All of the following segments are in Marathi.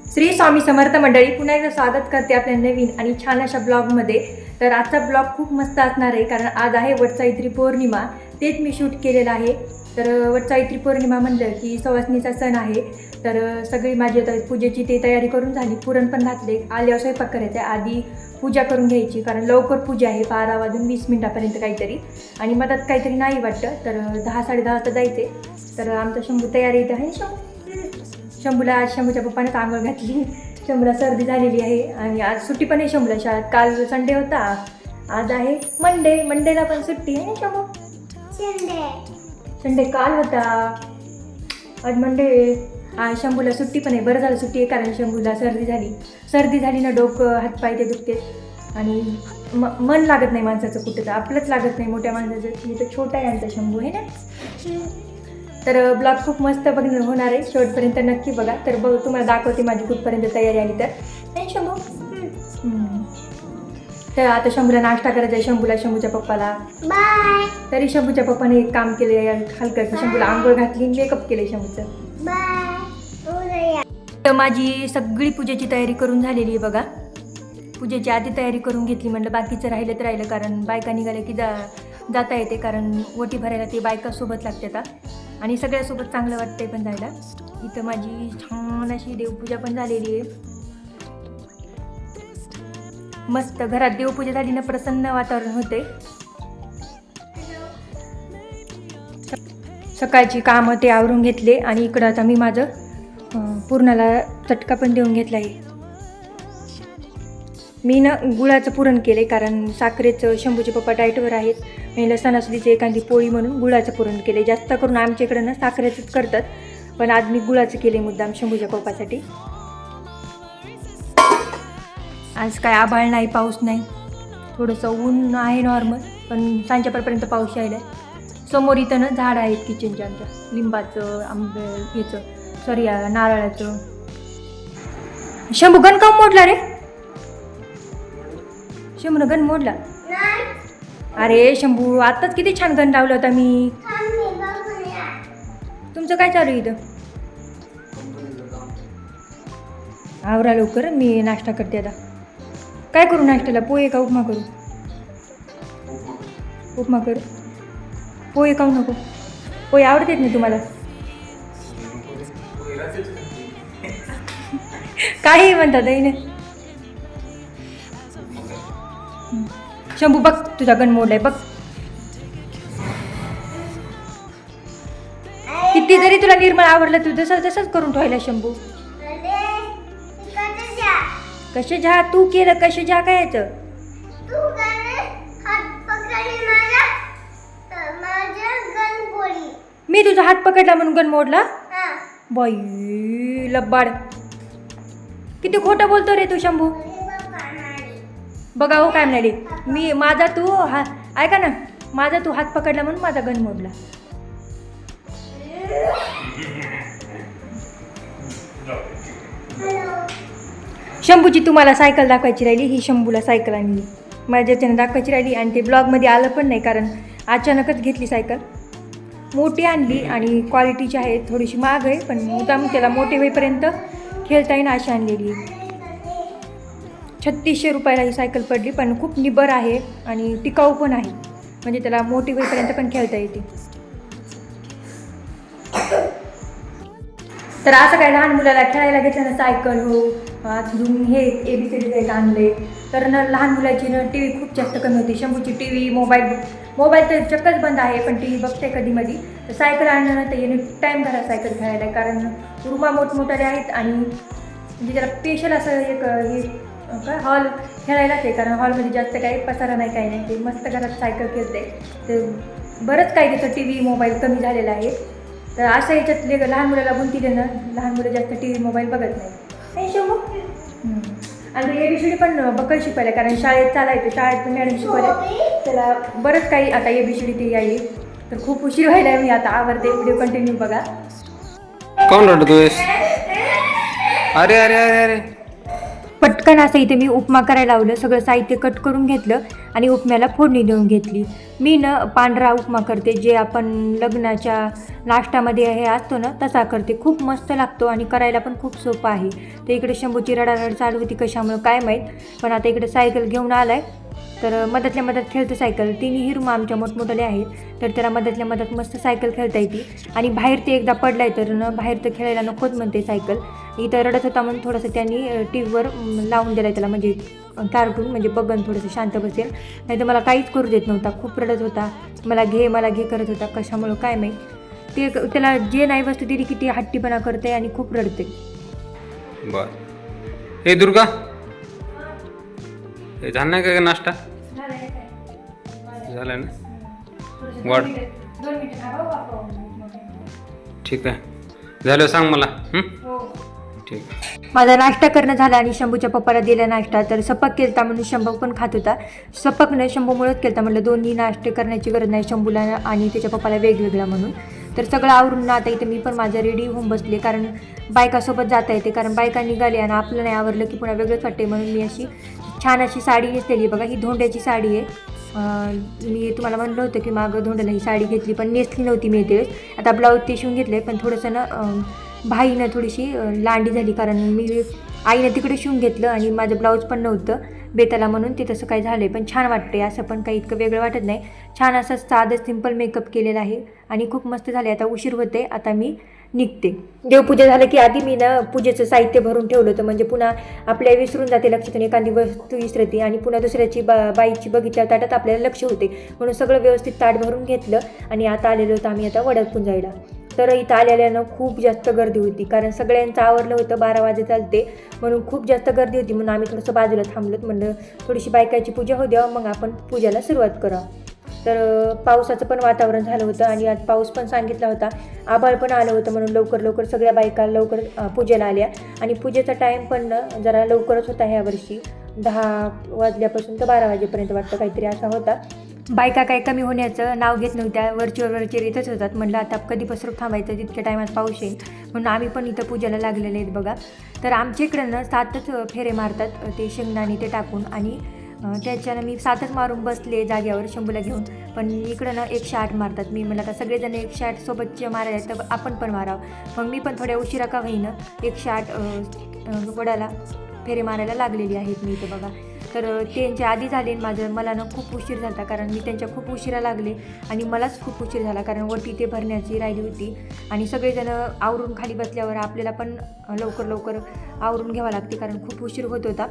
श्री स्वामी समर्थ मंडळी, पुन्हा एकदा स्वागत करते आपल्या नवीन आणि छान अशा ब्लॉगमध्ये. तर आजचा ब्लॉग खूप मस्त असणार आहे, कारण आज आहे वटसावित्री पौर्णिमा. तेच मी शूट केलेलं आहे. तर वटसावित्री पौर्णिमा म्हणलं की सवासणीचा सण आहे. तर सगळी माझी आता पूजेची ते तयारी करून झाली. पुरण पण घातले. आल्यावर स्वयंपाक करायचा. आधी पूजा करून घ्यायची, कारण लवकर पूजा आहे. 12 वाजून 20 मिनिटापर्यंत काहीतरी, आणि मदत काहीतरी नाही वाटतं. तर 10-10:30 वाजता जायचे. तर आमचा शंभू तयारी इथं आहे. शंभूला आज शंभूच्या पप्पानेच आंघोळ घातली. शंभूला सर्दी झालेली आहे आणि आज सुट्टी पण आहे शंभूला शाळेत. काल संडे होता, आज आहे मंडे. मंडेला पण सुट्टी आहे ना शंभू? संडे काल होता, आज मंडे. आज शंभूला सुट्टी पण आहे. बरं झालं सुट्टी आहे, कारण शंभूला सर्दी झाली ना, डोकं हातपाय ते दुखते आणि मन लागत नाही माणसाचं कुठं. तर आपलंच लागत नाही मोठ्या माणसाचं. मी तर छोटा आहे आमचा शंभू आहे ना. तर ब्लॉग खूप मस्त बघणं होणार आहे, शेवटपर्यंत नक्की बघा. तर तुम्हाला दाखवते माझी कुठपर्यंत तयारी आली तर. नाही शंभू? तर आता शंभूला नाश्ता करायचा आहे. शंभूच्या पप्पाला बाय. तरी शंभूच्या पप्पाने एक काम केले हलकं, की शंभूला आंघोळ घातली, मेकअप केले शंभूचं. बाय. तर माझी सगळी पूजेची तयारी करून झालेली आहे बघा. पूजेची आधी तयारी करून घेतली. म्हटलं बाकीचं राहिलं तर राहिलं, कारण बायका निघाल्या की जाता येते, कारण ओटी भरायला ते बायका सोबत लागतात आणि सगळ्यासोबत चांगलं वाटतंय पण जायला. इथं माझी छान अशी देवपूजा पण झालेली आहे. मस्त घरात देवपूजा झाली ना, प्रसन्न वातावरण होते. सकाळची कामं ते आवरून घेतले आणि इकडं आता मी माझं पुरणाला चटका पण देऊन घेतला आहे. मी ना गुळाचं पुरण केले, कारण साखरेचं शंभूचे पप्पा डाएटवर आहेत. मी सणासुदीची एखादी पोळी म्हणून गुळाचं पुरण केले. जास्त करून आमच्या इकडं ना साखरेचंच करतात, पण आज मी गुळाचं केले मुद्दाम शंभूच्या पप्पासाठी. आज काय आभाळ नाही, पाऊस नाही, थोडंसं ऊन आहे नॉर्मल, पण सांच्यापर्यंत पाऊस यायला. समोर इथं ना झाड आहेत किचनच्या आमच्या, लिंबाचं, याचं नारळाचं. शंभू गण का मोडला रे? शंभूनं गण मोडला? अरे शंभू, आत्ताच किती छान गण लावला होता मी. तुमचं काय चालू आहे इथं? आवरा लवकर, मी नाश्ता करते आता. काय करू नाश्त्याला? पोहे का उपमा करू? उपमा करू. पोहे खाऊ नको? पोहे आवडतात ना तुम्हाला? काही म्हणतात नाही. शंभू बघ, तुझा गण मोडलाय बघ. किती जरी तुला निर्मळ आवडलं, तू तसंच करून ठेवला शंभू. कसे जा तू केलं? कसे जा काय याचं? मी तुझा हात पकडला म्हणून गण मोडला? बाई लब्बाड, किती खोटं बोलतो रे तू शंभू. बघा हो काय म्हणाली. ऐका ना, माझा तू हात पकडला म्हणून माझा गण मोडला. शंभूची तुम्हाला सायकल दाखवायची राहिली. ही शंभूला सायकल आणली, माझ्याच्यानं दाखवायची राहिली, आणि ते ब्लॉगमध्ये आलं पण नाही, कारण अचानकच घेतली सायकल. मोठी आणली आणि क्वालिटीची आहे, थोडीशी महाग आहे, पण मुद्दाम त्याला मोठे होईपर्यंत खेळता येईन अशी आणलेली. 3600 रुपयाला ही सायकल पडली, पण खूप निबर आहे आणि टिकाऊ पण आहे, म्हणजे त्याला मोठी होईपर्यंत पण खेळता येते. तर असं काय लहान मुलाला खेळायला घेतलं ना सायकल, हो अजून हे ABCD एक आणले, तर ना लहान मुलाची ना TV खूप जास्त कमी होती. शंभूची TV, मोबाईल तर चक्कच बंद आहे, पण TV बघते कधीमधी. तर सायकल आणलं ना तर येणे टाईम घरात सायकल खेळायला, कारण रूमा मोठमोठाले आहेत आणि म्हणजे त्याला स्पेशल असं एक हे काय हॉल खेळायलाच आहे, कारण हॉलमध्ये जास्त काही पसारा नाही, काही नाही. ते मस्त घरात सायकल खेळते. तर बरंच काही त्याचं TV मोबाईल कमी झालेला आहे. तर असं याच्यातले लहान मुलाला गुंतीले ना, लहान मुलं जास्त TV मोबाईल बघत नाही शंभू. आणि ABCD पण बकल शिकवायला, कारण शाळेत चालायचं, शाळेत पण मॅडम शिकवायला, त्याला बरंच काही आता ABCD ते यायली. तर खूप उशीर व्हायला, मी आता आवडते. व्हिडिओ कंटिन्यू बघा. कोण रडतोयस? अरे अरे अरे अरे, पट पटकन असं इथे मी उपमा करायला लावलं. सगळं साहित्य कट करून घेतलं आणि उपम्याला फोडणी देऊन घेतली. मी ना पांढरा उपमा करते, जे आपण लग्नाच्या नाश्त्यामध्ये हे असतो ना तसा करते. खूप मस्त लागतो आणि करायला पण खूप सोपं आहे. तर इकडे शंभूची रडारड चालू होती कशामुळं काय माहीत, पण आता इकडे सायकल घेऊन आलाय. तर मधातल्या मधात खेळतं सायकल. तिन्ही रूम आमच्या मोठमोठे आहेत, तर त्याला मधातल्या मधात मस्त सायकल खेळता येते. आणि बाहेर ते एकदा पडलाय तर ना बाहेर तर खेळायला नकोच म्हणते सायकल. इथं रडत होता म्हणून थोडंसं त्यांनी टी व्हीवर लावून दिला त्याला, म्हणजे कार्टून, म्हणजे बघन थोडंसं शांत बसेल. नाही तर मला काहीच करू देत नव्हता. खूप रडत होता, मला घे करत होता. कशामुळं काय माहीत, ते त्याला जे नाही वस्तू दिली की ती हट्टीपणा करते आणि खूप रडते. बर, हे दुर्गा, हे झालं नाही का नाश्ता? झालं ना, वाढ. ठीक आहे, झालं सांग मला. ठीक आहे. माझा नाश्ता करणं झाला आणि शंभूच्या पप्पाला दिला नाश्ता. तर सपक केलता म्हणून शंभू पण खात होता. सपकनं शंभूमुळेच केलता, म्हटलं दोन्ही नाश्ते करण्याची गरज नाही शंभूला आणि त्याच्या पप्पाला वेगवेगळा म्हणून. तर सगळं आवरून आता इथं मी पण माझं रेडी होऊन बसले, कारण बायकासोबत जाता येते. कारण बायका निघाली आणि आपलं नाही आवरलं की पुन्हा वेगळंच वाटते. म्हणून मी अशी छान अशी साडी नेसलेली. बघा, ही धोंड्याची साडी आहे. मी तुम्हाला म्हणलं होतं की मागं धोंड्याला ही साडी घेतली, पण नेसली नव्हती मी ते. आता ब्लाऊज ते शिवून घेतले, पण थोडंसं ना भाईनं थोडीशी लांडी झाली, कारण मी आईनं तिकडे शिवून घेतलं आणि माझं ब्लाऊज पण नव्हतं बेताला, म्हणून ते तसं काही झालं आहे. पण छान वाटते, असं पण काही इतकं वेगळं वाटत नाही. छान असं साधं सिंपल मेकअप केलेला आहे आणि खूप मस्त झाले. आता उशीर होते, आता मी निघते. देवपूजा झालं की आधी मी ना पूजेचं साहित्य भरून ठेवलं होतं, म्हणजे पुन्हा आपल्या विसरून जाते, लक्षातून एखादी वस्तू विसरते आणि पुन्हा दुसऱ्याची बाईची बघितल्या ताटात आपल्याला लक्ष होते. म्हणून सगळं व्यवस्थित ताट भरून घेतलं आणि आता आलेलो होतं आम्ही आता वडात पुंजायला. तर इथं आलेल्यानं खूप जास्त गर्दी होती, कारण सगळ्यांचं आवरलं होतं, 12 वाजे चालते म्हणून खूप जास्त गर्दी होती. म्हणून आम्ही थोडंसं बाजूला थांबलोत, म्हणलं थोडीशी बायकाची पूजा होऊ द्या, मग आपण पूजेला सुरुवात करा. तर पावसाचं पण वातावरण झालं होतं आणि आज पाऊस पण सांगितला होता, आभाळ पण आलं होतं, म्हणून लवकर सगळ्या बायका लवकर पूजेला आल्या. आणि पूजेचा टाईम पण जरा लवकरच होता ह्या वर्षी, 10 वाजल्यापासून तर 12 वाजेपर्यंत वाटतं काहीतरी असा होता. बायका काही कमी होण्याचं नाव घेत नव्हत्या, वरचेवर येतच होतात. म्हटलं आता कधी पसरून थांबायचं, तितक्या टायमात पाऊस येईल, म्हणून आम्ही पण इथं पूजेला लागलेले आहेत. बघा, तर आमच्या इकडं ना 7च फेरे मारतात ते शेंगदाणे ते टाकून, आणि त्याच्यानं मी 7च मारून बसले जाग्यावर शंभूला घेऊन. पण इकडं ना 108 मारतात. मी म्हणलं आता सगळेजण 108 सोबतचे मारायला, तर आपण पण मारावं. मग मी पण थोड्या उशिरा का होईना 108 वडाला फेरे मारायला लागलेली आहेत मी इथं. बघा, तर त्यांच्या आधी झाले मला ना खूप उशीर झाला, कारण मी त्यांच्या खूप उशिरा लागले आणि मलाच खूप उशीर झाला, कारण वरती ते भरण्याची राहिली होती. आणि सगळेजण आवरून खाली बसल्यावर आपल्याला पण लवकर आवरून घ्यावं लागते, कारण खूप उशीर होत होता.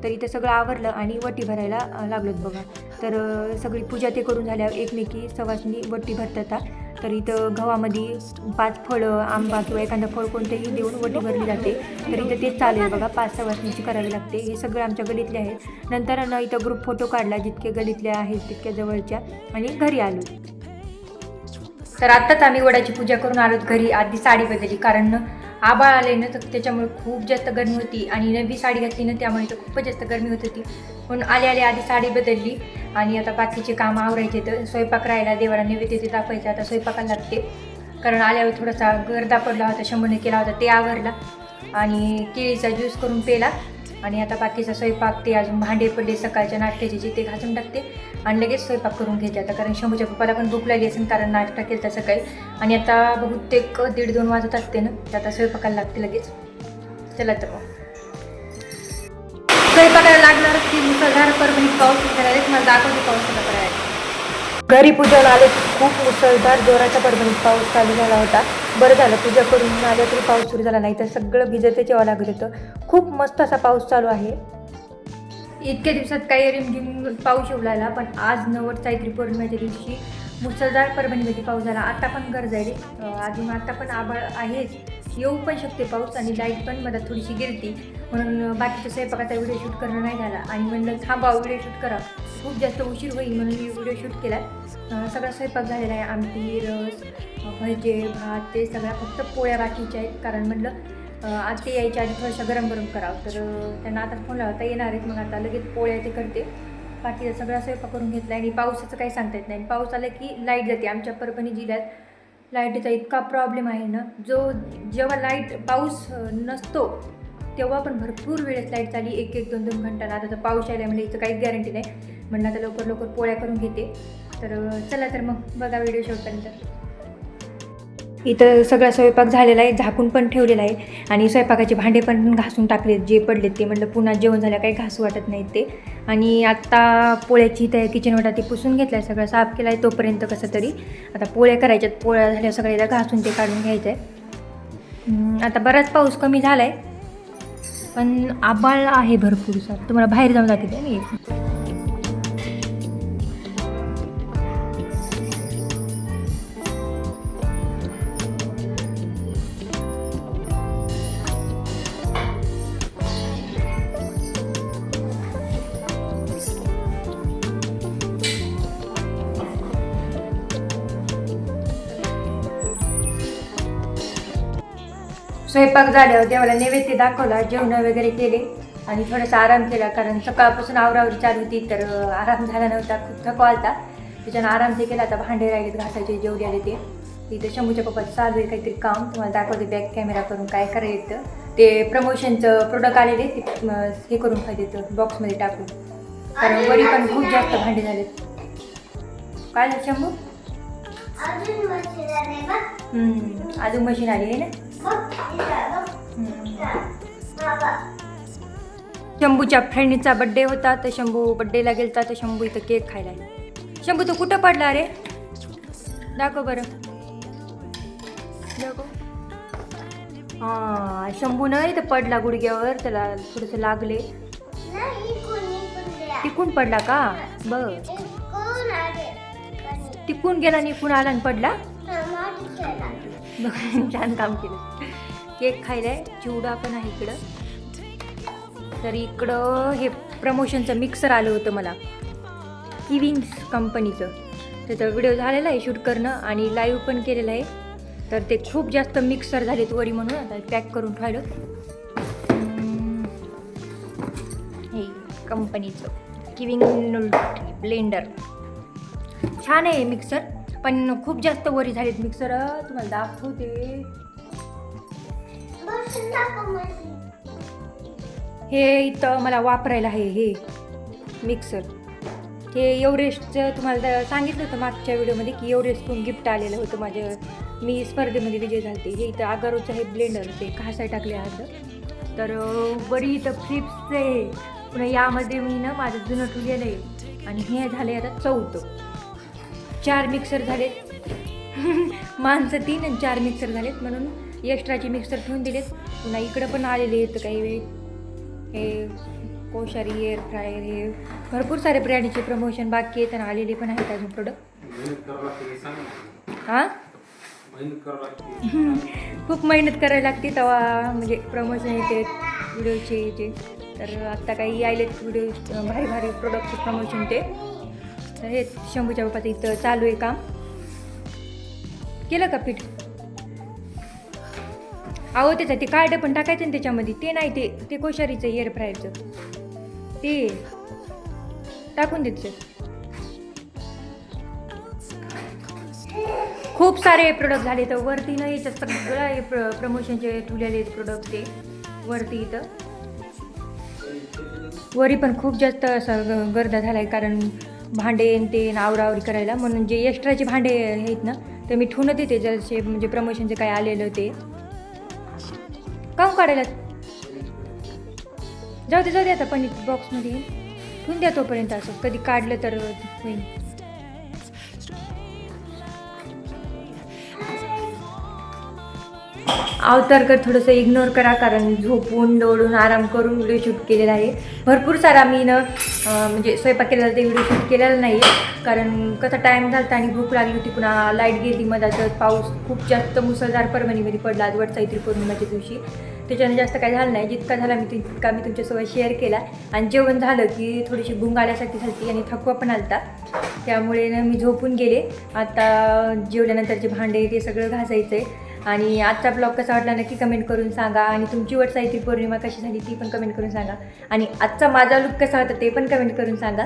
तर इथं सगळं आवरलं आणि वटी भरायला लागलोत. बघा, तर सगळी पूजा ते करून झाल्यावर एकमेकी सवासनी वटी भरतात. तर इथं गव्हामध्ये 5 फळं, आंबा किंवा एखादं फळ कोणतंही देऊन वटी भरली जाते. तर इथं तेच चालू आहे. बघा, 5 सवासनीची करावी लागते. हे सगळं आमच्या गलीतले आहेत. नंतर ना इथं ग्रुप फोटो काढला, जितके गलीतल्या आहेत तितक्या जवळच्या, आणि घरी आलो. तर आत्ताच आम्ही वडाची पूजा करून आलोत घरी. आधी साडी बदलली, कारण आभाळ आले ना, तर त्याच्यामुळे खूप जास्त गरमी होती, आणि नवी साडी घातली ना त्यामुळे तर खूपच जास्त गरमी होत होती. म्हणून आले आधी साडी बदलली आणि आता बाकीचे कामं आवरायचे. तर स्वयंपाक राहिला, देवाला नैवेद्य ते दाखवायचं, आता स्वयंपाकाला लागते. कारण आल्यावर थोडासा गर्दा पडला होता, शंभूने केला होता, ते आवरला आणि केळीचा ज्यूस करून पेला. आणि आता बाकीचा स्वयंपाक, ते अजून भांडे पडले सकाळच्या नाश्त्याचे, जे ते घासून टाकते आणि लगेच स्वयंपाक करून घेते आता, कारण शंभूच्या पप्पाला पण भूक लागली असेल, कारण नाश्ता केला सकाळी. आणि आता बहुतेक 1:30-2 वाजत असते ना, तर आता स्वयंपाकाला लागते लगेच. चला तर मग स्वयंपाकाला लागणार की मुसळधार परभणी पाऊस झाला. मला दाखवते पाऊस कसा करायला. घरी पूजाला आले की खूप मुसळधार जोराचा परभणीत पाऊस चालू झाला होता. बरं झालं पूजा करून आल्या तरी पाऊस सुरू झाला नाही, तर सगळं भिजतच यावं लागत होतं. खूप मस्त असा पाऊस चालू आहे. इतक्या दिवसात काही रिमझिम पाऊस येऊ लागला, पण आज नवट चैत्री पौर्णिमेच्या दिवशी मुसळधार परभणीमध्ये पाऊस झाला. आता पण गरज आहे, अजून आता पण आभाळ आहेच, येऊ पण शकते पाऊस, आणि लाईट पण मदत थोडीशी गेलती. म्हणून बाकीच्या स्वयंपाकाचा व्हिडिओ शूट करणं नाही झाला, आणि म्हणलं थांबा व्हिडिओ शूट करा, खूप जास्त उशीर होईल म्हणून मी व्हिडिओ शूट केला. सगळा स्वयंपाक झालेला आहे, आमटी, रस, भजे, भात, ते सगळ्या, फक्त पोळ्या बाकीच्या आहेत. कारण म्हटलं आज ते यायच्या आधी थोड्याशा गरम करावं, तर त्यांना आता फोन लावता येणार आहेत. मग आता लगेच पोळ्या ते करते. बाकीचा सगळा स्वयंपाक करून घेतला. आणि पावसाचं काही सांगता येत नाही, पाऊस आला की लाईट जाते. आमच्या परभणी जिल्ह्यात लाईटीचा इतका प्रॉब्लेम आहे ना, जेव्हा पाऊस नसतो तेव्हा पण भरपूर वेळेस लाईट चालली, 1-2 घंटा. आता तर पाऊस आला म्हणजे याचं काहीच गॅरंटी नाही. म्हणलं आता लवकर लवकर पोळ्या करून घेते. तर चला तर मग बघा व्हिडिओ शेवटपर्यंत. इथं सगळा स्वयंपाक झालेला आहे, झाकून पण ठेवलेला आहे आणि स्वयंपाकाचे भांडे पण घासून टाकलेत जे पडलेत ते. म्हणलं पुन्हा जेवण झालं काही घासू वाटत नाहीत ते. आणि आत्ता पोळ्याची त्या किचन वाटा ती पुसून घेतला आहे, सगळं साफ केला आहे तोपर्यंत. कसं तरी आता पोळ्या करायच्यात, पोळ्या झाल्या सगळ्याला घासून ते काढून घ्यायचं आहे. आता बराच पाऊस कमी झाला आहे पण आबाळ आहे भरपूर सर. तुम्हाला बाहेर जाऊन जाते मी. स्वयंपाक झाल्यावर देवाला नैवेद्य दाखवला, जेवण वगैरे केले आणि थोडासा आराम केला. कारण सकाळपासून आवरावरी चालू होती तर आराम झाला नव्हता, खूप थकवा आलता. त्याच्यानं आराम ते केला. आता भांडे राहिलेत घासायचे जेवढे आले ते. इथं शंभूच्या पप्पाचं चालू आहे काहीतरी काम, तुम्हाला दाखवते बॅक कॅमेरा करून काय करायचं. ते प्रमोशनचं प्रोडक्ट आलेले ते हे करून खायचं बॉक्समध्ये टाकून, कारण वरी पण खूप जास्त भांडे झालेत. काय झालं शंभू? अजून मशीन आली आहे ना. शंभूच्या फ्रेंडचा बड्डे होता तर शंभू बड्डेला गेलता तर शंभू इथं केक खायला. शंभू तो कुठं पडला रे? दाखव बरं, दाखव. हां, शंभू ना इथं पडला गुडघ्यावर, त्याला थोडंसं लागले. टिकून पडला का? बघ, टिकून गेला आणि इकून आला आणि पडला. छान काम केलं. केक खायलाय, चिवडा पण आहे इकडं. तर इकडं हे प्रमोशनचं मिक्सर आलं होतं मला, किविंग्स कंपनीचं. त्याचा व्हिडिओ झालेला आहे शूट करणं आणि लाईव्ह पण केलेलं आहे. तर ते खूप जास्त मिक्सर झालेत वरी म्हणून आता पॅक करून ठेवलं. हे कंपनीचं किविंग ब्लेंडर छान आहे मिक्सर, पण खूप जास्त वरी झालेत मिक्सर. तुम्हाला दाखवते. हे इथं मला वापरायला आहे हे मिक्सर. हे एव्हरेस्टचं तुम्हाला सांगितलं होतं मागच्या व्हिडिओमध्ये की एव्हरेस्टकडून गिफ्ट आलेलं होतं माझ्या, मी स्पर्धेमध्ये विजय झाले. हे इथं आगारोचं हे ब्लेंडर ते घासाय टाकले आहेत. तर बरी इथं फ्लिप्सचं आहे. पुन्हा यामध्ये मी ना माझं जुनं ठेवलेलं आहे आणि हे झाले आता 4. 4 मिक्सर झालेत. माणसं 3 आणि 4 मिक्सर झालेत म्हणून एक्स्ट्राचे मिक्सर ठेवून दिलेत. पुन्हा इकडं पण आलेले आहेत काही वेळ. हे कोशारी एअर फ्रायर, हे भरपूर सारे ब्रँडचे प्रमोशन बाकी आहेत आणि आलेले पण आहेत अजून प्रोडक्ट. हां, खूप मेहनत करायला लागते तेव्हा म्हणजे प्रमोशन येते व्हिडिओचे येते. तर आत्ता काही आलेत व्हिडिओ भारी भारी प्रोडक्टचे प्रमोशन ते. तर हे शंभूच्या बापाचं इथं चालू आहे काम. केलं का पीठ? अहो त्याचं ते कार्ड पण टाकायचं ना त्याच्यामध्ये. ते नाही, ते कोशारीचं एअर फ्रायरचं ते टाकून द्यायचं. खूप सारे प्रोडक्ट झाले तर वरती ना याच्यात सगळं प्रमोशनचे ठेवलेले प्रोडक्ट ते वरती. इथं वरी पण खूप जास्त असं गर्दा झाला आहे कारण भांडे ते आवरावरी करायला. म्हणून जे एक्स्ट्राचे भांडे आहेत ना ते मी ठेवून देते, जसे म्हणजे प्रमोशनचे काय आलेलं ते काम काढायला. जाऊ दे आता पण बॉक्समध्ये ठेवून द्या तोपर्यंत. असं कधी काढलं तर होईल. अवतारकर थोडंसं इग्नोर करा कारण झोपून दौडून आराम करून व्हिडिओ शूट केलेला आहे. भरपूर सारा मी म्हणजे स्वयंपाक केलेला ते व्हिडिओ शूट केलेला नाही कारण कसा टाईम झाला आणि भूक लागली होती. पुन्हा लाईट गेली मधात. पाऊस खूप जास्त मुसळधार परभणीमध्ये पडला आज वटसावित्री पौर्णिमेच्या दिवशी. त्याच्यानं जास्त काय झालं नाही. जितका झाला तितका मी तुमच्यासोबत शेअर केला. आणि जेवण झालं की थोडीशी भूक आल्यासारखी झाली आणि थकवा पण आलता, त्यामुळे ना मी झोपून गेले. आता जेवल्यानंतरचे भांडे ते सगळं घासायचं आहे. आणि आजचा ब्लॉग कसा वाटला नक्की कमेंट करून सांगा. आणि तुमची वटसावित्री पौर्णिमा कशी झाली ती पण कमेंट करून सांगा. आणि आजचा माझा लुक कसा होता ते पण कमेंट करून सांगा.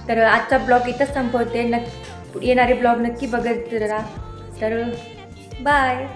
तर आजचा ब्लॉग इथंच संपवते. येणारे ब्लॉग नक्की बघत राहा. तर बाय.